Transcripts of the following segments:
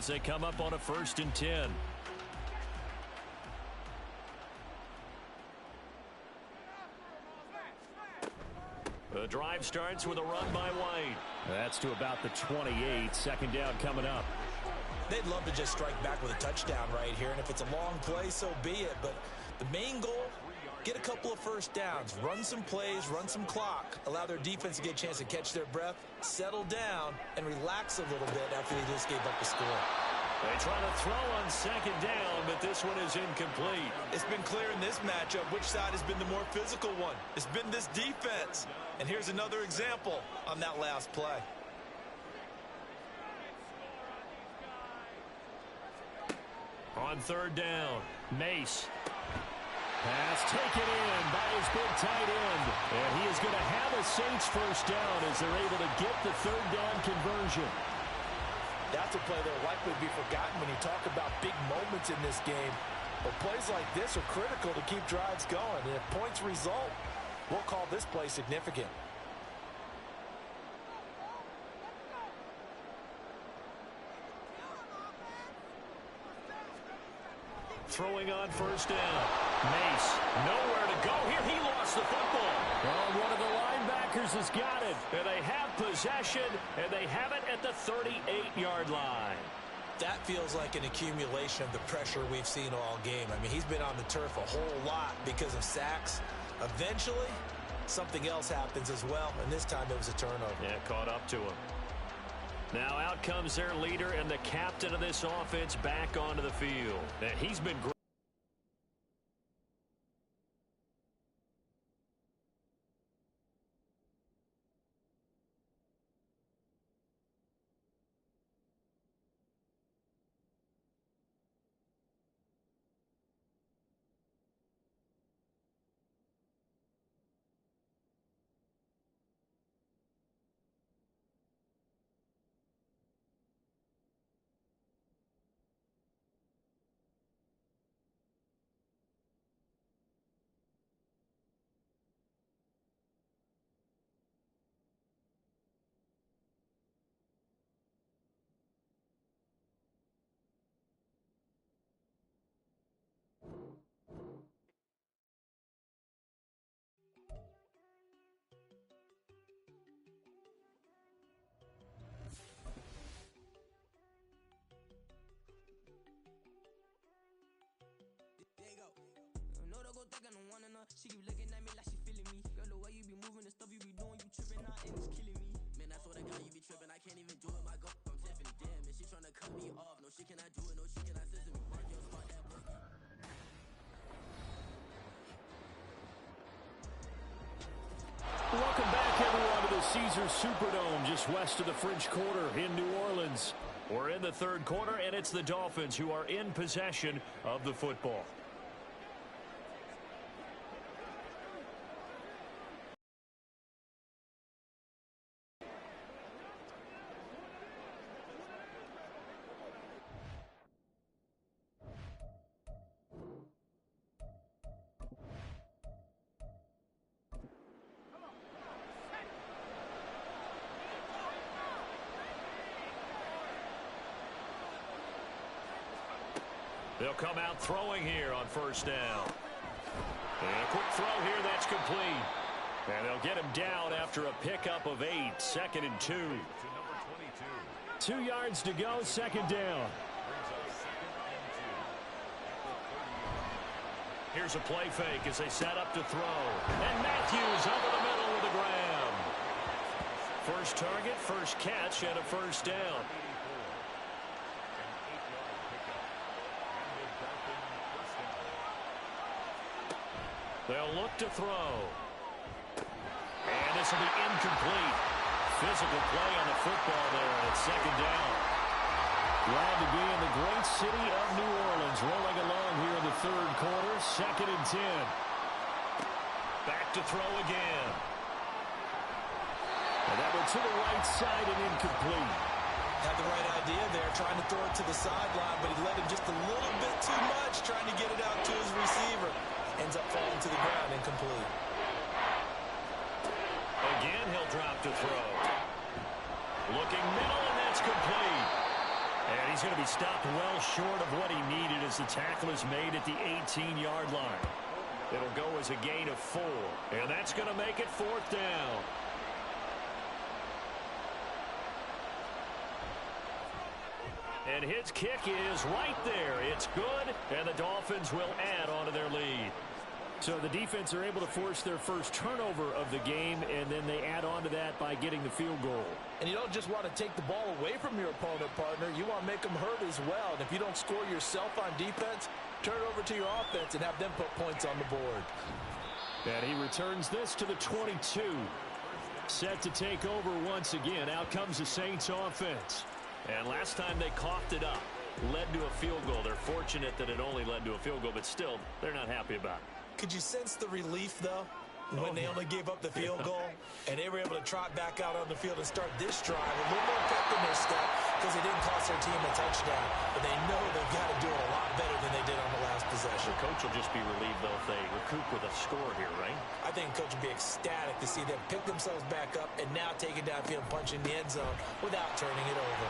as they come up on a 1st and 10. The drive starts with a run by White. That's to about the 28. 2nd down coming up. They'd love to just strike back with a touchdown right here, and if it's a long play, so be it. But the main goal, get a couple of 1st downs, run some plays, run some clock, allow their defense to get a chance to catch their breath, settle down, and relax a little bit after they just gave up the score. They try to throw on 2nd down, but this one is incomplete. It's been clear in this matchup which side has been the more physical one. It's been this defense. And here's another example on that last play. On 3rd down, Mace. Pass taken in by his big tight end. And he is going to have a Saints 1st down as they're able to get the 3rd down conversion. That's a play that will likely be forgotten when you talk about big moments in this game. But plays like this are critical to keep drives going. And if points result, we'll call this play significant. Throwing on 1st down. Mace, nowhere to go here. He lost the football. Oh, one of the linebackers has got it. And they have possession, and they have it at the 38-yard line. That feels like an accumulation of the pressure we've seen all game. I mean, he's been on the turf a whole lot because of sacks. Eventually, something else happens as well, and this time it was a turnover. Yeah, caught up to him. Now out comes their leader and the captain of this offense back onto the field. And he's been great. She keep looking at me like she feeling me. Girl, the way you be moving, the stuff you be doing, you tripping out and it's killing me. Man, I swear to God, you be tripping. I can't even do it. My girl from Tiffany, damn, and she trying to cut me off. No, she cannot do it. No, she cannot scissor me. Work your spot, that boogie. Welcome back, everyone, to the Caesars Superdome just west of the French Quarter in New Orleans. We're in the 3rd quarter, and it's the Dolphins who are in possession of the football. They'll come out throwing here on 1st down. And a quick throw here, that's complete. And they'll get him down after a pickup of 8, 2nd and 2. 2 yards to go, 2nd down. Here's a play fake as they set up to throw. And Matthews over the middle with a grab. First target, first catch, and a 1st down. They'll look to throw. And this will be incomplete. Physical play on the football there, and it's 2nd down. Glad to be in the great city of New Orleans, rolling along here in the 3rd quarter, 2nd and 10. Back to throw again. And that one to the right side and incomplete. Had the right idea there, trying to throw it to the sideline, but he let him just a little bit too much, trying to get it out to his receiver. Ends up falling to the ground, incomplete. Again, he'll drop to throw. Looking middle, and that's complete. And he's going to be stopped well short of what he needed as the tackle is made at the 18-yard line. It'll go as a gain of 4. And that's going to make it 4th down. And his kick is right there. It's good, and the Dolphins will add on to their lead. So the defense are able to force their first turnover of the game, and then they add on to that by getting the field goal. And you don't just want to take the ball away from your opponent, partner. You want to make them hurt as well. And if you don't score yourself on defense, turn it over to your offense and have them put points on the board. And he returns this to the 22. Set to take over once again. Out comes the Saints offense. And last time they coughed it up, led to a field goal. They're fortunate that it only led to a field goal, but still, they're not happy about it. Could you sense the relief, though, when they only gave up the field goal and they were able to trot back out on the field and start this drive a little more pep in their step because it didn't cost their team a touchdown, but they know they've got to do it a lot better than they did on the last possession. The coach will just be relieved, though, if they recoup with a score here, right? I think the coach will be ecstatic to see them pick themselves back up and now take it downfield and punch in the end zone without turning it over.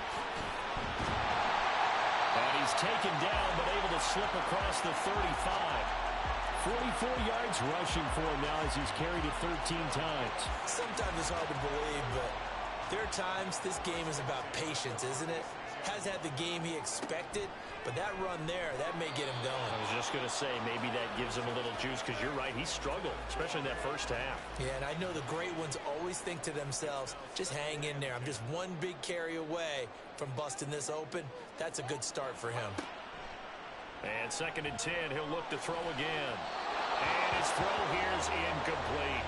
And he's taken down but able to slip across the 35. 44 yards rushing for him now as he's carried it 13 times. Sometimes it's hard to believe, but there are times this game is about patience, isn't it? Has had the game he expected, but that run there, that may get him going. I was just going to say, maybe that gives him a little juice because you're right, he struggled, especially in that first half. Yeah, and I know the great ones always think to themselves, just hang in there. I'm just one big carry away from busting this open. That's a good start for him. And 2nd and 10, he'll look to throw again. And his throw here is incomplete.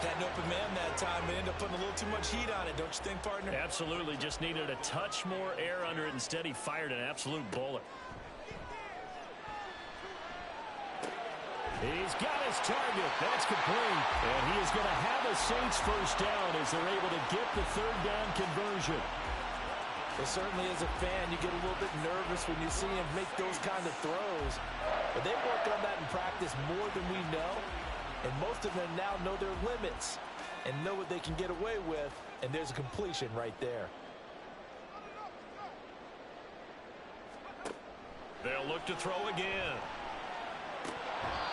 Had an open man that time, but ended up putting a little too much heat on it, don't you think, partner? Absolutely. Just needed a touch more air under it. Instead, he fired an absolute bullet. He's got his target. That's complete. And he is going to have a Saints first down as they're able to get the 3rd down conversion. Well, certainly as a fan, you get a little bit nervous when you see him make those kind of throws. But they've worked on that in practice more than we know. And most of them now know their limits and know what they can get away with. And there's a completion right there. They'll look to throw again.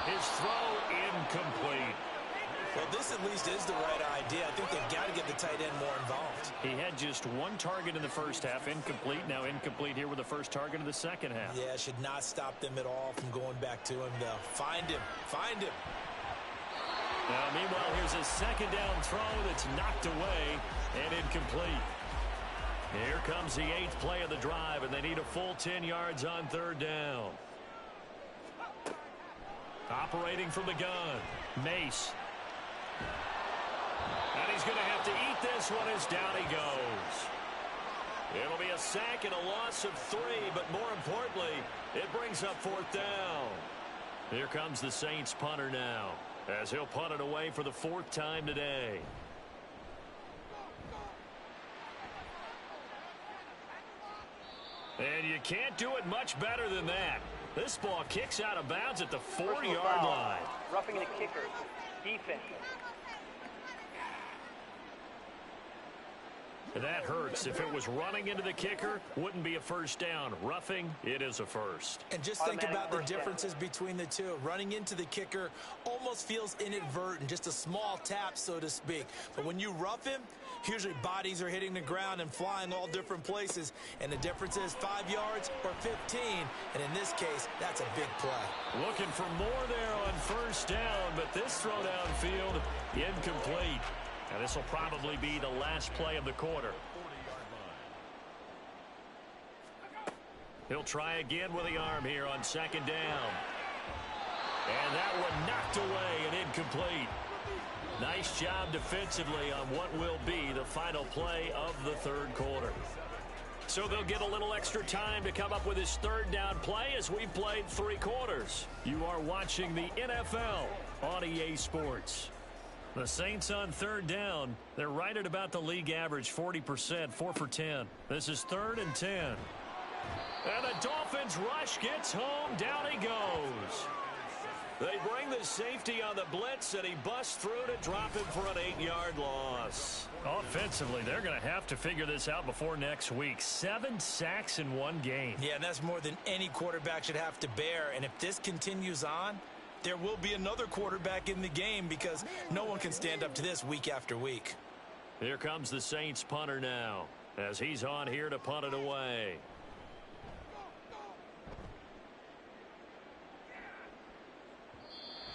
His throw incomplete. Well, this at least is the right idea. I think they've got to get the tight end more involved. He had just 1 target in the first half, incomplete. Now incomplete here with the first target of the second half. Yeah, should not stop them at all from going back to him, though. Find him. Find him. Now, meanwhile, here's a 2nd down throw that's knocked away and incomplete. Here comes the 8th play of the drive, and they need a full 10 yards on 3rd down. Operating from the gun, Mace. And he's going to have to eat this one as down he goes. It'll be a sack and a loss of 3, but more importantly, it brings up 4th down. Here comes the Saints punter now, as he'll punt it away for the 4th time today. And you can't do it much better than that. This ball kicks out of bounds at the 4-yard line. Roughing the kicker. Defense. That hurts. If it was running into the kicker, wouldn't be a first down. Roughing, it is a first. And just think about the differences between the two. Running into the kicker almost feels inadvertent, just a small tap, so to speak. But when you rough him, usually bodies are hitting the ground and flying all different places. And the difference is 5 yards or 15. And in this case, that's a big play. Looking for more there on first down, but this throw downfield, incomplete. And this will probably be the last play of the quarter. He'll try again with the arm here on 2nd down. And that one knocked away and incomplete. Nice job defensively on what will be the final play of the 3rd quarter. So they'll get a little extra time to come up with his 3rd down play as we've played 3 quarters. You are watching the NFL on EA Sports. The Saints on 3rd down. They're right at about the league average, 40%, 4 for 10. This is 3rd and 10. And the Dolphins rush gets home. Down he goes. They bring the safety on the blitz, and he busts through to drop him for an 8-yard loss. Offensively, they're going to have to figure this out before next week. 7 sacks in one game. Yeah, and that's more than any quarterback should have to bear. And if this continues on, there will be another quarterback in the game because no one can stand up to this week after week. Here comes the Saints punter now as he's on here to punt it away.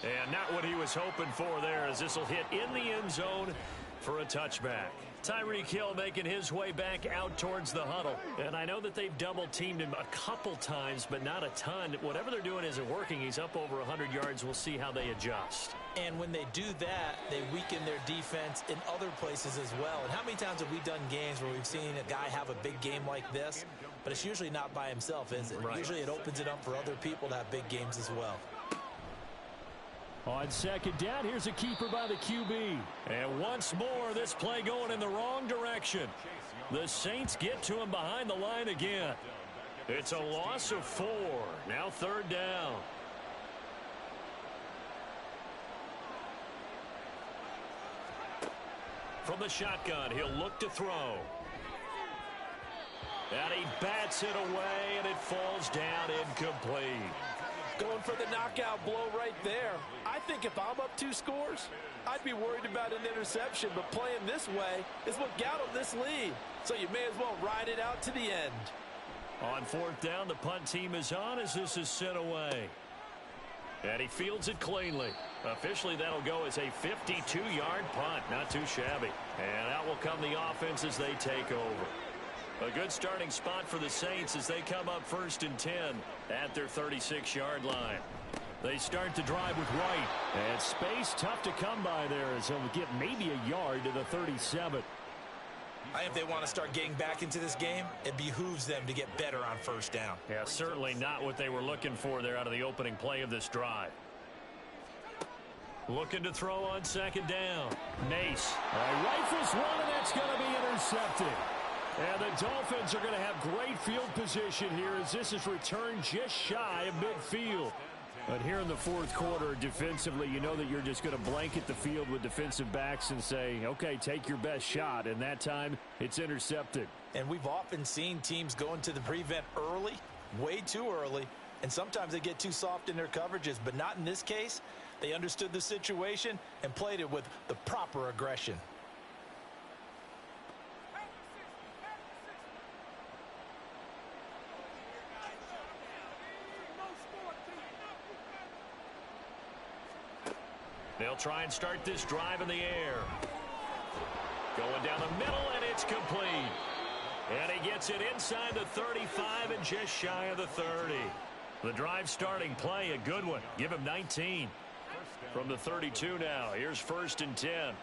And not what he was hoping for there, as this will hit in the end zone for a touchback. Tyreek Hill making his way back out towards the huddle. And I know that they've double-teamed him a couple times, but not a ton. Whatever they're doing isn't working. He's up over 100 yards. We'll see how they adjust. And when they do that, they weaken their defense in other places as well. And how many times have we done games where we've seen a guy have a big game like this? But it's usually not by himself, is it? Right. Usually it opens it up for other people to have big games as well. On second down, here's a keeper by the QB. And once more, this play going in the wrong direction. The Saints get to him behind the line again. It's a loss of 4. Now 3rd down. From the shotgun, he'll look to throw. And he bats it away, and it falls down incomplete. Going for the knockout blow right there. I think if I'm up 2 scores, I'd be worried about an interception, but playing this way is what got him this lead. So you may as well ride it out to the end. On 4th down, the punt team is on as this is sent away. And he fields it cleanly. Officially, that'll go as a 52-yard punt. Not too shabby. And out will come the offense as they take over. A good starting spot for the Saints as they come up 1st and 10 at their 36-yard line. They start to drive with White. And space tough to come by there as he'll get maybe a yard to the 37. I think if they want to start getting back into this game, it behooves them to get better on 1st down. Yeah, certainly not what they were looking for there out of the opening play of this drive. Looking to throw on 2nd down. Mace. Rifles one, and that's going to be intercepted. And the Dolphins are going to have great field position here as this is returned just shy of midfield. But here in the 4th quarter, defensively, you know that you're just going to blanket the field with defensive backs and say, okay, take your best shot. And that time, it's intercepted. And we've often seen teams go into the prevent early, way too early, and sometimes they get too soft in their coverages, but not in this case. They understood the situation and played it with the proper aggression. They'll try and start this drive in the air. Going down the middle, and it's complete. And he gets it inside the 35 and just shy of the 30. The drive starting play, a good one. Give him 19. From the 32 now, here's 1st and 10.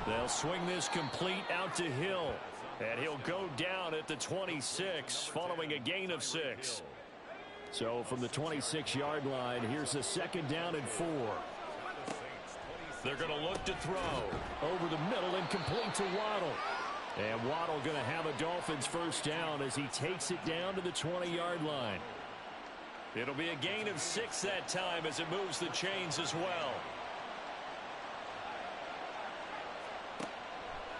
They'll swing this complete out to Hill. And he'll go down at the 26 following a gain of 6. So from the 26-yard line, here's a 2nd down and 4. They're going to look to throw over the middle and complete to Waddle. And Waddle going to have a Dolphins 1st down as he takes it down to the 20-yard line. It'll be a gain of 6 that time as it moves the chains as well.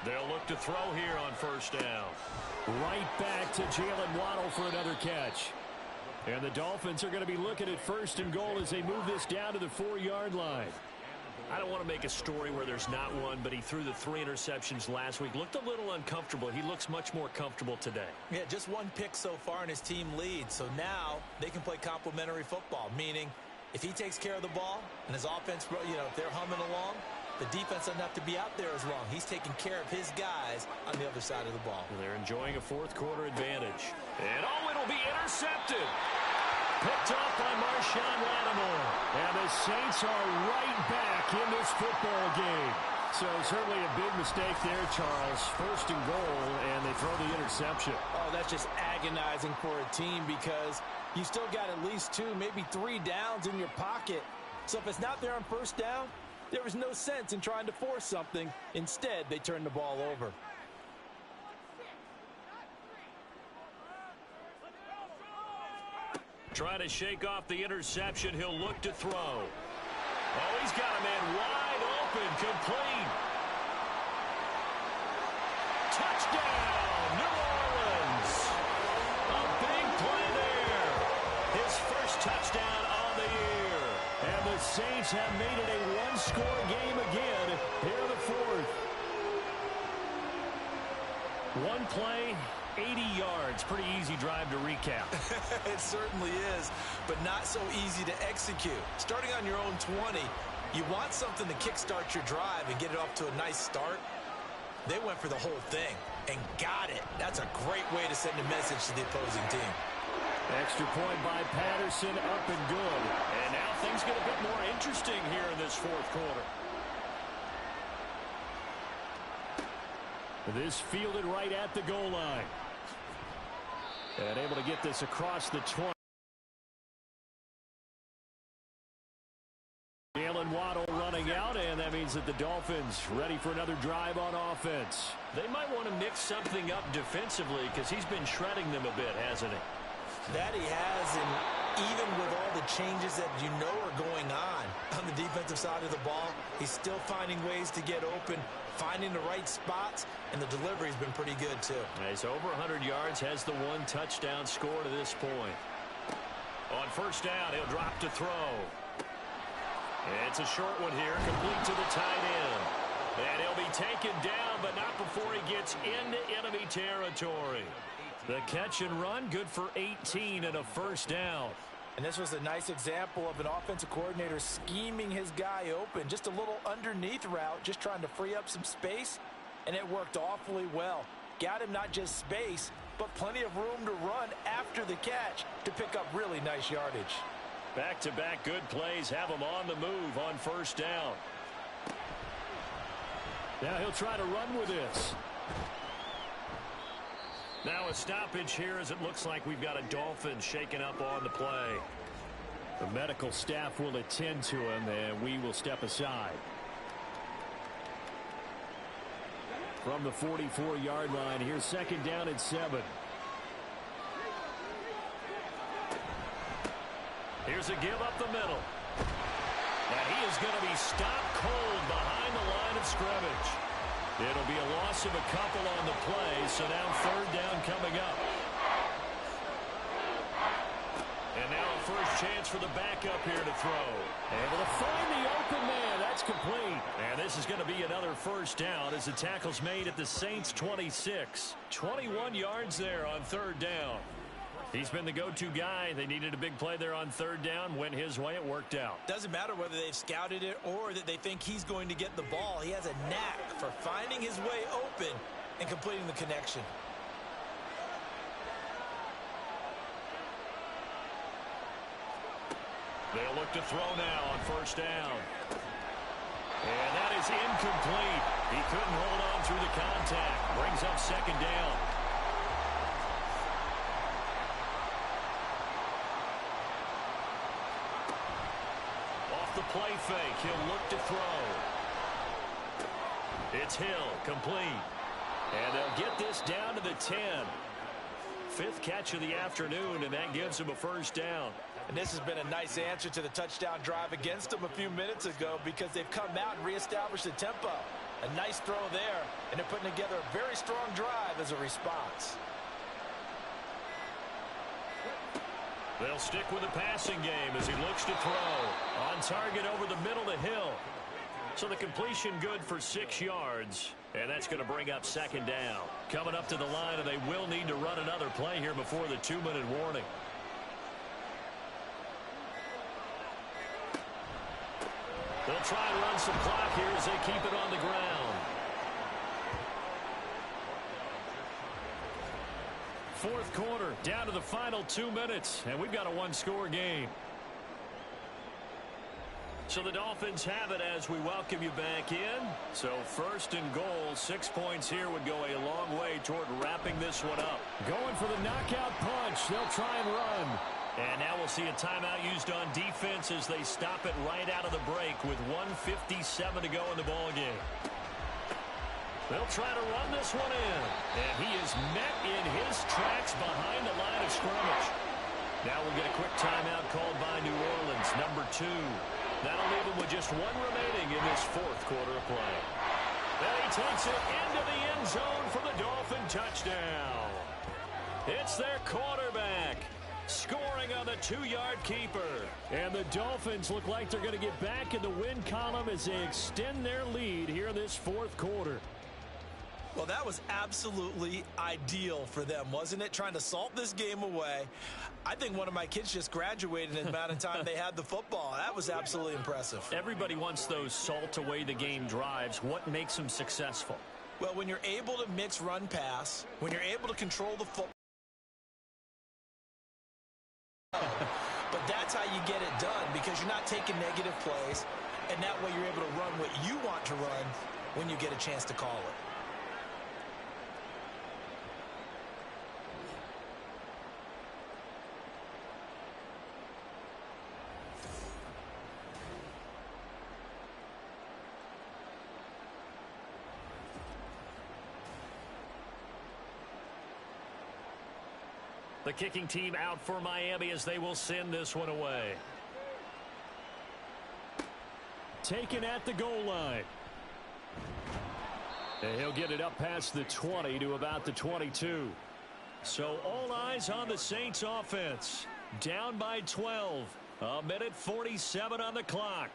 They'll look to throw here on 1st down. Right back to Jalen Waddle for another catch. And the Dolphins are going to be looking at 1st and goal as they move this down to the 4-yard line. I don't want to make a story where there's not one, but he threw the 3 interceptions last week. Looked a little uncomfortable. He looks much more comfortable today. Yeah, just 1 pick so far and his team leads. So now they can play complementary football, meaning if he takes care of the ball and his offense, if they're humming along, the defense doesn't have to be out there as long. He's taking care of his guys on the other side of the ball. They're enjoying a 4th quarter advantage. And it'll be intercepted. Picked off by Marshawn Lattimore. And the Saints are right back in this football game. So certainly a big mistake there, Charles. 1st and goal, and they throw the interception. Oh, that's just agonizing for a team because you still got at least 2, maybe 3 downs in your pocket. So if it's not there on 1st down, there was no sense in trying to force something. Instead, they turned the ball over. Trying to shake off the interception. He'll look to throw. Oh, he's got a man wide open. Complete. Touchdown, New Orleans. A big play there. His first touchdown on the year. And the Saints have made it a one-score game again here in the fourth. One play, 80 yards. Pretty easy drive to recap. It certainly is, but not so easy to execute. Starting on your own 20, you want something to kickstart your drive and get it off to a nice start. They went for the whole thing and got it. That's a great way to send a message to the opposing team. Extra point by Patterson, up and good. And now things get a bit more interesting here in this fourth quarter. This fielded right at the goal line. And able to get this across the 20. Jalen Waddle running out, and that means that the Dolphins ready for another drive on offense. They might want to mix something up defensively because he's been shredding them a bit, hasn't he? That he has, and even with all the changes that you know are going on the defensive side of the ball, he's still finding ways to get open, finding the right spots, and the delivery's been pretty good too. He's over 100 yards, has the one touchdown score to this point. On first down, he'll drop to throw. It's a short one here, complete to the tight end. And he'll be taken down, but not before he gets into enemy territory. The catch and run, good for 18 and a first down. And this was a nice example of an offensive coordinator scheming his guy open. Just a little underneath route, just trying to free up some space, and it worked awfully well. Got him not just space, but plenty of room to run after the catch to pick up really nice yardage. Back-to-back good plays have him on the move on first down. Now he'll try to run with this. Now a stoppage here as it looks like we've got a Dolphin shaking up on the play. The medical staff will attend to him, and we will step aside. From the 44-yard line, here's second down and 7. Here's a give up the middle. And he is going to be stopped cold behind the line of scrimmage. It'll be a loss of a couple on the play, so now third down coming up. And now a first chance for the backup here to throw. Able to find the open man. That's complete. And this is going to be another first down as the tackle's made at the Saints' 26. 21 yards there on third down. He's been the go-to guy. They needed a big play there on third down. Went his way. It worked out. Doesn't matter whether they've scouted it or that they think he's going to get the ball. He has a knack for finding his way open and completing the connection. They'll look to throw now on first down. And that is incomplete. He couldn't hold on through the contact. Brings up second down. The play fake. He'll look to throw. It's Hill, complete. And they'll get this down to the 10. Fifth catch of the afternoon, and that gives him a first down. And this has been a nice answer to the touchdown drive against them a few minutes ago because they've come out and reestablished the tempo. A nice throw there, and they're putting together a very strong drive as a response. They'll stick with the passing game as he looks to throw. On target over the middle to Hill. So the completion good for 6 yards. And that's going to bring up second down. Coming up to the line, and they will need to run another play here before the 2-minute warning. They'll try and run some clock here as they keep it on the ground. Fourth quarter, down to the final 2 minutes, and we've got a one-score game. So the Dolphins have it as we welcome you back in. So first and goal, 6 points here would go a long way toward wrapping this one up. Going for the knockout punch. They'll try and run. And now we'll see a timeout used on defense as they stop it right out of the break with 1:57 to go in the ballgame. They'll try to run this one in. And he is met in his tracks behind the line of scrimmage. Now we'll get a quick timeout called by New Orleans, number 2. That'll leave them with just 1 remaining in this fourth quarter of play. And he takes it into the end zone for the Dolphin touchdown. It's their quarterback scoring on the 2-yard keeper. And the Dolphins look like they're going to get back in the win column as they extend their lead here in this fourth quarter. Well, that was absolutely ideal for them, wasn't it? Trying to salt this game away. I think one of my kids just graduated in the amount of time they had the football. That was absolutely impressive. Everybody wants those salt away the game drives. What makes them successful? Well, when you're able to mix run pass, when you're able to control the football. But that's how you get it done, because you're not taking negative plays, and that way you're able to run what you want to run when you get a chance to call it. The kicking team out for Miami as they will send this one away. Taken at the goal line. And he'll get it up past the 20 to about the 22. So all eyes on the Saints offense. Down by 12. 1:47 on the clock.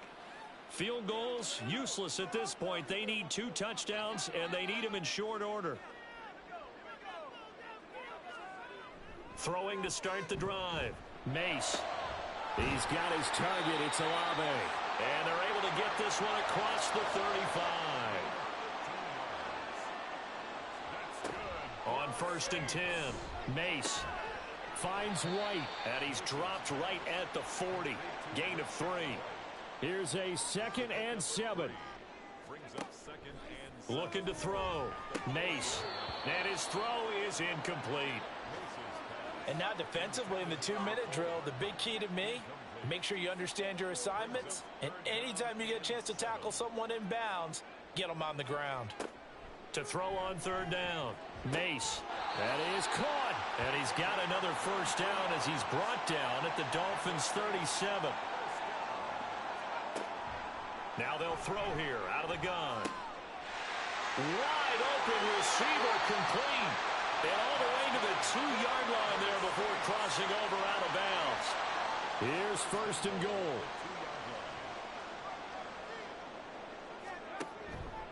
Field goals useless at this point. They need 2 touchdowns, and they need them in short order. Throwing to start the drive. Mace. He's got his target. It's Olave. And they're able to get this one across the 35. On 1st and 10. Mace finds White. And he's dropped right at the 40. Gain of 3. Here's a 2nd and 7. Looking to throw. Mace. And his throw is incomplete. And now defensively in the 2-minute drill, the big key to me, make sure you understand your assignments, and anytime you get a chance to tackle someone in bounds, get them on the ground. To throw on 3rd down. Mace. That is caught. And he's got another first down as he's brought down at the Dolphins' 37. Now they'll throw here out of the gun. Wide open receiver complete. And all the way to the 2-yard line there before crossing over out of bounds. Here's 1st and goal.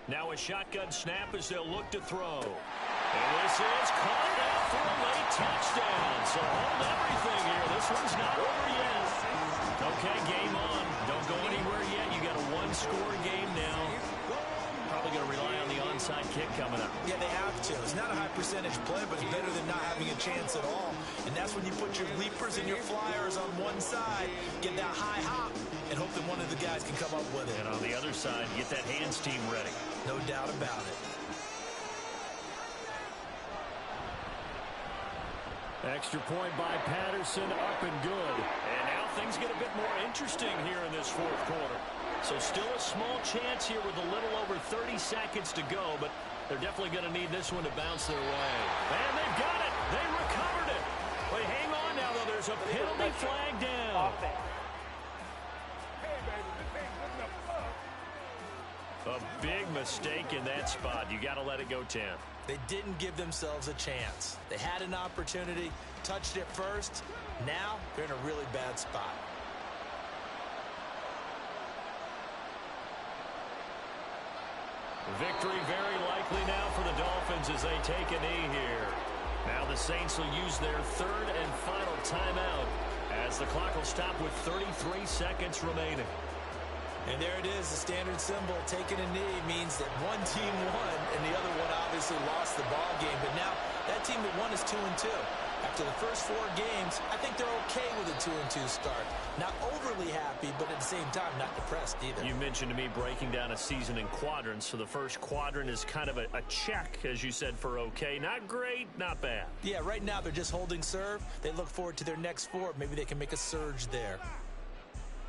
Now a shotgun snap as they'll look to throw. And this is caught out for a late touchdown. So hold everything here. This one's not over yet. Okay, game on. Don't go anywhere yet. You got a 1-score game now. Probably going to rely on the onside kick coming up. Yeah, they have to. It's not a high percentage play, but it's better than not having a chance at all. And that's when you put your leapers and your flyers on one side, get that high hop, and hope that one of the guys can come up with it. And on the other side, get that hands team ready. No doubt about it. Extra point by Patterson, up and good. And now things get a bit more interesting here in this fourth quarter. So still a small chance here with a little over 30 seconds to go, but they're definitely going to need this one to bounce their way. And they've got it. They recovered it. But hang on now, though. There's a penalty flag down. A big mistake in that spot. You got to let it go 10. They didn't give themselves a chance. They had an opportunity, touched it first. Now they're in a really bad spot. Victory very likely now for the Dolphins as they take a knee here. Now the Saints will use their 3rd and final timeout as the clock will stop with 33 seconds remaining. And there it is, the standard symbol. Taking a knee means that one team won and the other one obviously lost the ball game. But now that team that won is 2-2. After the first 4 games, I think they're okay with a 2-2 start. Not overly happy, but at the same time, not depressed either. You mentioned to me breaking down a season in quadrants. So the first quadrant is kind of a check, as you said, for okay. Not great, not bad. Yeah, right now they're just holding serve. They look forward to their next 4. Maybe they can make a surge there.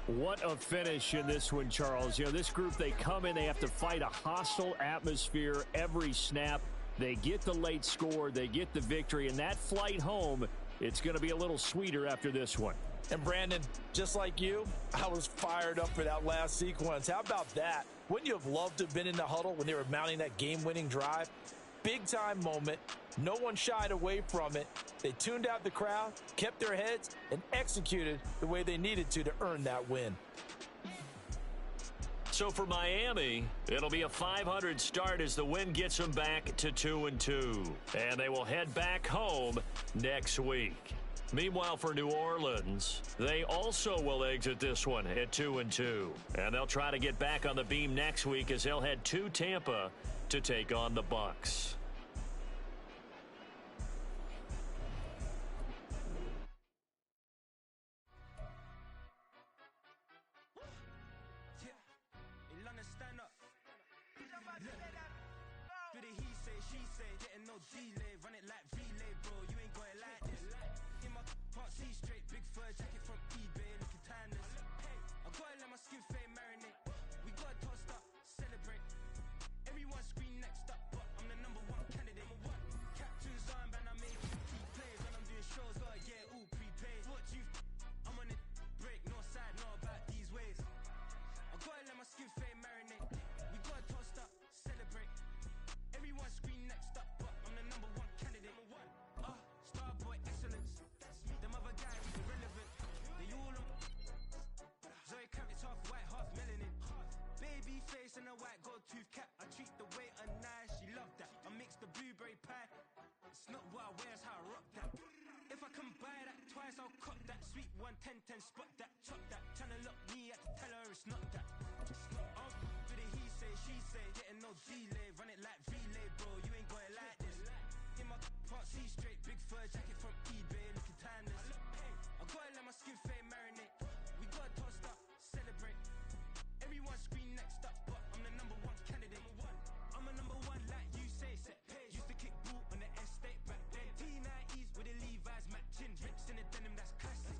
What a finish in this one, Charles. You know, this group, they come in, they have to fight a hostile atmosphere every snap. They get the late score, they get the victory, and that flight home It's going to be a little sweeter after this one. And Brandon, just like you, I was fired up for that last sequence. How about that? Wouldn't you have loved to have been in the huddle when they were mounting that game-winning drive? Big-time moment. No one shied away from it. They tuned out the crowd, kept their heads, and executed the way they needed to earn that win. So for Miami, it'll be a .500 start as the win gets them back to 2-2. And they will head back home next week. Meanwhile, for New Orleans, they also will exit this one at 2-2. And they'll try to get back on the beam next week as they'll head to Tampa to take on the Bucs. Spot that, chop that, tryna lock me at the teller, it's not that. Do the he say, she say, getting no delay, run it like relay, bro, you ain't going like this. In my part C straight, big fur jacket from eBay, looking timeless. I gotta let my skin fade marinate, we gotta toast up, celebrate. Everyone scream next up, but I'm the number one candidate. I'm a number one like you say, set pace. Used to kick boot on the estate back then. T90s with the Levi's matching, rips in the denim, that's classic.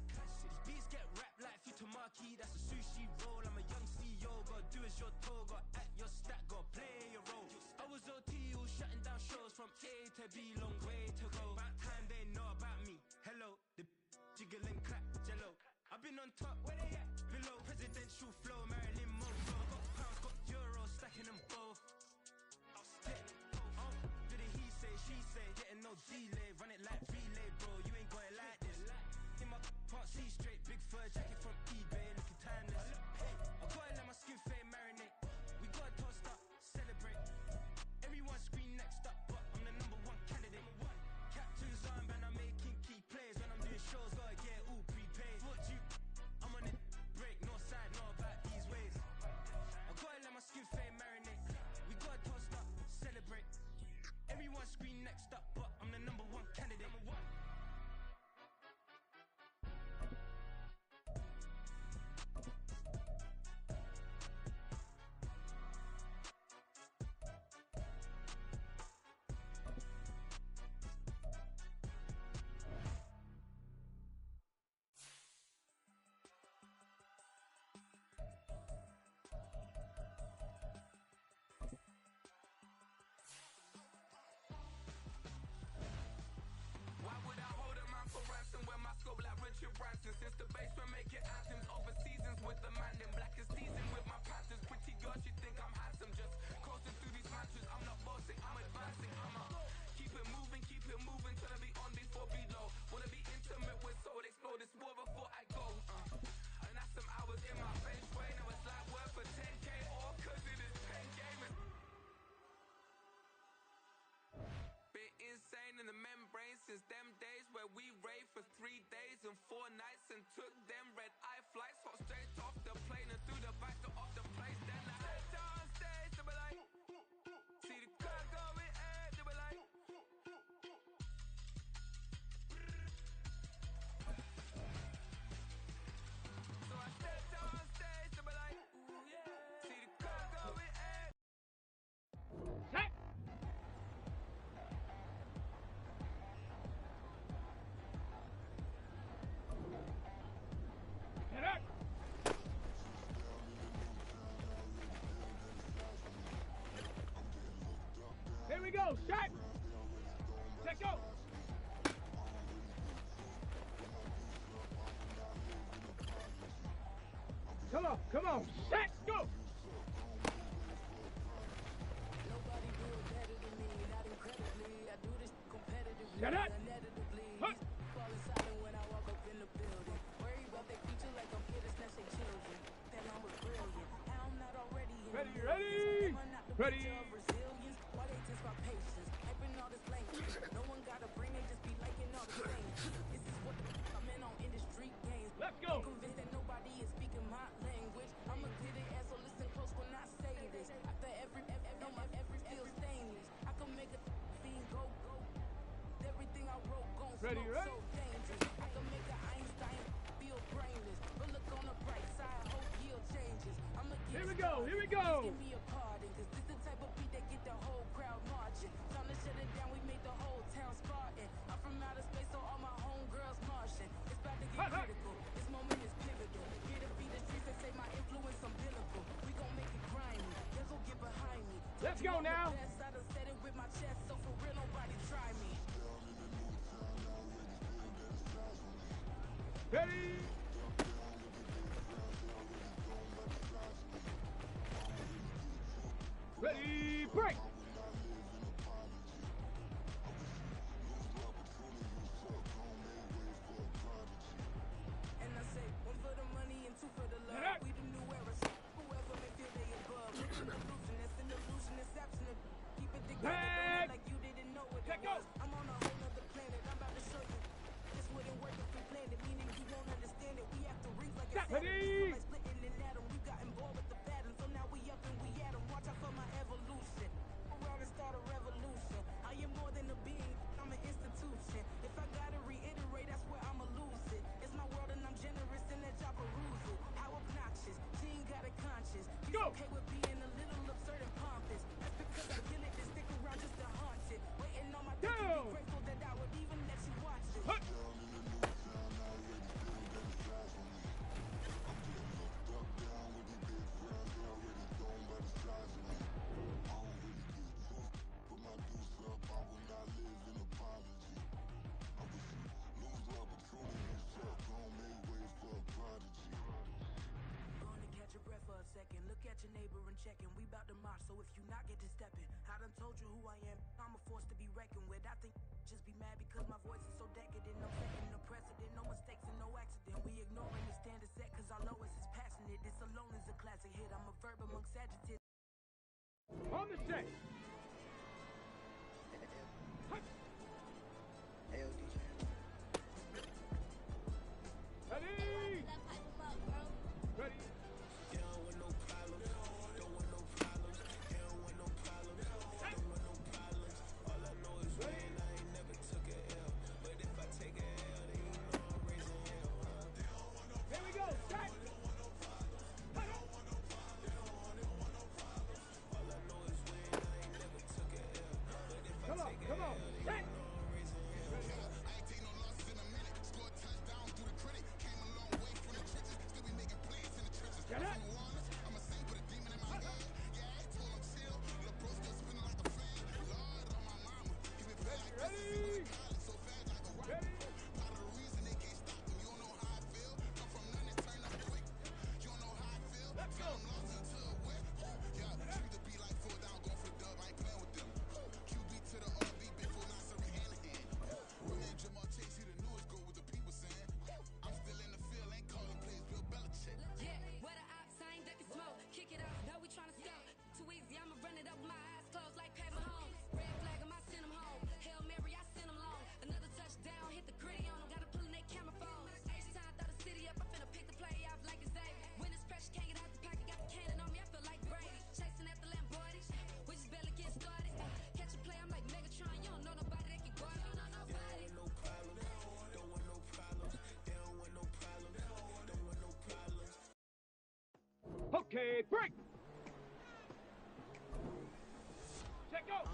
Beats get wrapped like Futamaki, that's a sushi roll. I'm a young CEO, gotta do as you're told, gotta act your stat, gotta play your role. I was OT, all shutting down shows from A to B, long way to go. About time they know about me. Hello, the jiggle and clap, jello. I've been on top, where they at? Below, presidential flow, Marilyn Monroe. Got pounds, got euros, stacking them both. I'll stick. Do the he say, she say, getting no delay, run it like relay, bro. You ain't going like this. In my part C straight, big fur jacket from eBay, looking timeless. I gotta let my skin fade marinate. We gotta toast up, celebrate. Everyone scream next up, but I'm the number one candidate. Captain's armband, I'm making key plays. When I'm doing shows, gotta get all prepaid. What you? I'm on it, break, no side, know about these ways. I gotta let my skin fade marinate. We gotta toast up, celebrate. Everyone scream next up, but I'm the number one candidate. Since the basement making anthems over seasons with the man in black is seasoned with my patterns. Pretty girl, she think I'm handsome. Just coasting through these matches. I'm not bossing, I'm advancing. I'ma keep it moving, trying to be on before below. Wanna be intimate with soul, explore this war before I go. And that's some hours in my face way. Now it's like work for 10K or cause it is pen gaming. Bit insane in the membrane since them days where we raved for 3 days and 4 nights and took them red eye flights, hot straight off the plane and through the back door of the place. Then I head down stage, they were like, see the crowd going air, they were like, so I stepped down stage, they were like, ooh yeah, see the crowd going air. Here we go, shot. Let go. Come on, set, go! Nobody do it better than me, not incredibly. I do this competitively, Shut up! uneditably. Huh. Falling silent when I walk up in the building. Worry about their future like I'm here to snatch their children. That I was brilliant. How I'm not already in Ready, the ready, millions. Am I not the ready. picture of resilience? Why they test my patience? Hyping all this language. No one got a brain, they just be liking all the things. This is what I'm in on industry games. Let's go. I'm convinced that nobody is speaking my language. I'ma get it as so listen close when I say this. After every no, my every feel stainless. I can make a fiend go. Everything I wrote gon' Ready, smoke ready? so dangerous. I can make an Einstein feel brainless. But look on the bright side, hope yield changes. I'ma get Here we it go, started. here we go. Please give me a pardon, cause this the type of beat that get the whole crowd marching. Time to shut it down, we made the whole town Spartan. I'm from outer space, so all my homegirls Martian. It's about to get critical. This moment is pivotal. Here to be the streets that say my influence umbilical. We gon' make it grimy. Y'all gon' get behind me. Let's go now. Best, I done said it with my chest, so for real, nobody try me. Ready? Ready, break! And I say, one for the money and two for the love. Get up. We the new era, so whoever may feel they above. It's an illusion, it's an illusion, it's absent. Keep it together, don't Back. act like you didn't know what Check it out. was. I'm on a whole nother planet, I'm about to show you. This wouldn't work if we planned it, meaning you won't understand it. We have to rings like a Stop. Saturn. Ready. This feel like splitting an atom. You got involved with the pattern, so now we up and we at 'em. Watch out for my evolution. Around and start a revolution. I am more than a being, I'm an institution. If I gotta reiterate, that's where I'ma lose it. It's my world and I'm generous in that job perusal. How obnoxious, she ain't got a conscience. She's Go. okay with being a little absurd and pompous. That's because I kill it and stick around just to haunt it. Waiting on my dick to Down. be grateful that I would even let you watch it. Huh. Gonna catch your breath for a second. Look at your neighbor and check in. We bout to march, so if you not get to stepping, I done told you who I am. I'm a force to be reckoned with. I think just be mad because my voice is so decadent. I'm setting the precedent. No mistakes and no accident. We ignoring the standard set because our lowest is passionate. This alone is a classic hit. I'm a verb amongst adjectives. On the set. Ready? Ready? Here we go. Set. Come on, come on. Set. Get up. Ready? Ready? Let's go. Yeah, where the ops, I ain't ducking smoke. Kick it off, now we tryna score. Too easy, I'ma run it up with my eyes closed like Pat Mahomes. Red flag him, I send him home. Hail Mary, I send him long. Another touchdown, hit the gritty on him. Gotta pull in that camera phone. H-time, throw the city up. I finna pick the play off like it's Xavier. When it's pressure, can't get out the pocket. Got the cannon on me, I feel like Brady. Chasing at the Lamborghini. We just barely get started. Catch a play, I'm like Megatron. You don't know nobody that can guard me. You don't know nobody. Okay, break. Check out.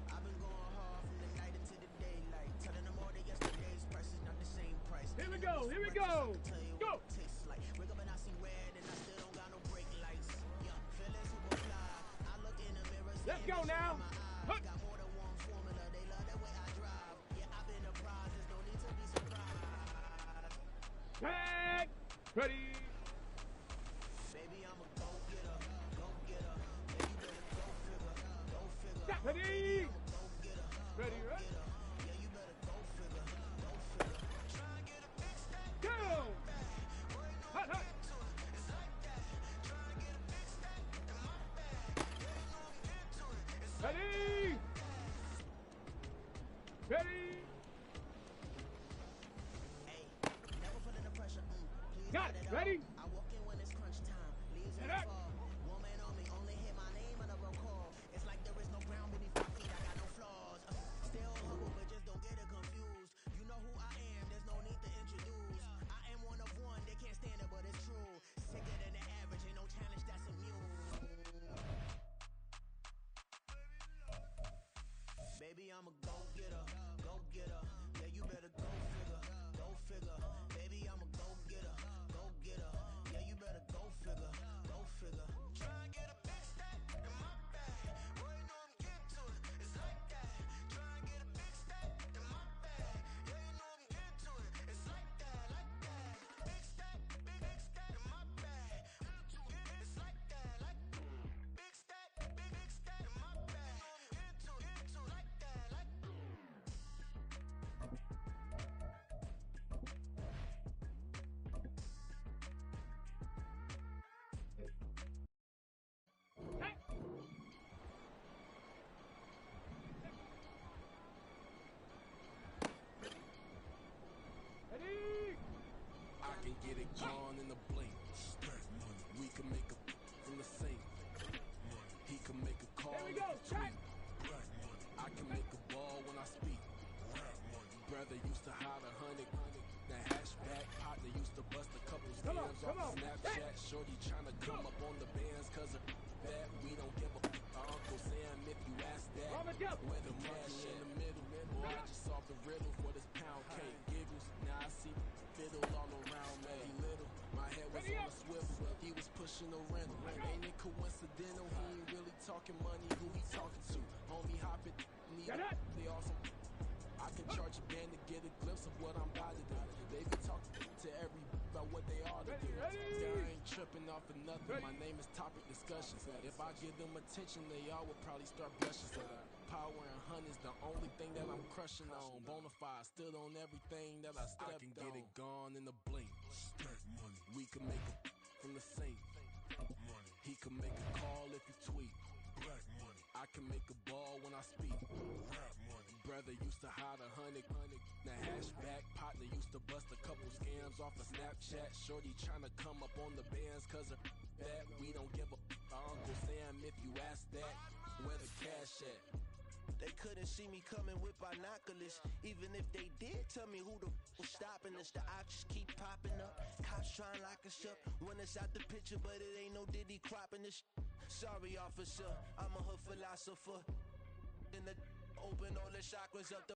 I've been going hard from the night into the daylight. Telling them all that yesterday's price is not the same price. Here we go. Here we go. Go. Tastes like wake up and I see red and I still don't got no brake lights. Yeah, feeling super fly. I look in the mirror. Let's go now. Huh. Got more than one formula. They love the way I drive. Yeah, I've been a prize. There's no need to be surprised. Tag. Ready. Baby, I'm Ready? Ready, right? Go! Hot, hot! Ready? Ready? Got it. Ready? I walk in when it's crunch time. Leaves in the fall. Woman on me, only hear my name on a roll call. It's like there is no ground beneath my feet. I got no flaws. Still humble, but just don't get it confused. You know who I am. There's no need to introduce. I am one of one. They can't stand it, but it's true. Sicker than the average. Ain't no challenge that's immune. Baby, I'm a go-getter. Go-getter. Yeah, you better go figure. Go figure. Baby, I'm a go-getter. Go-getter. Yeah, you better go figure. Go figure. Try and get a big stack in my bag. Boy, you know I'm getting to it. It's like that. Try and get a big stack in my bag. Yeah, you know I'm getting to it. It's like that, like that. Big stack in my bag. It's like that, like big stack in my bag. Into like that, like. Ready? I can get it gone in a blink. We can make a from the safe. He can make a call. Here we go. Check. I can make a ball when I speak. Brother used to hide 100. The hatchback partner used to bust a couple Come on, scams come off on. of Snapchat. Shorty trying to come up on the bands cause of that. We don't give a Uncle Sam if you ask that. Arm it up. Where the cash in the middle. Boy, I just solved the riddle for this pound cake. Giggles, now I see fiddle all around me. Little, my head was on a swivel. He was pushing a rental. Ain't it coincidental? He ain't really talking money. Who he talking to? Homie hopping, need they awesome. I can charge a band to get a glimpse of what I'm about to do. They be talking to every about what they ought to do. Yeah, I ain't tripping off of nothing. My name is topic discussions. If I give them attention, they all would probably start blushing. Power and honey's the only thing that I'm crushing on. Bonafide stood on everything that I stepped on. I can get it gone in a blink. We can make it from the safe. He can make a call if you tweet. I can make a ball when I speak. Brother used to hide 100. The hatchback partner used to bust a couple scams off of Snapchat. Shorty trying to come up on the bands cause of that. We don't give a Uncle Sam if you ask that. Where the cash at? They couldn't see me coming with binoculars. Even if they did tell me who the was stopping us, the options keep popping up. Cops trying to lock us up when it's out the picture, but it ain't no Diddy cropping this. Sorry, officer, I'm a hood philosopher. In the open all the chakras up the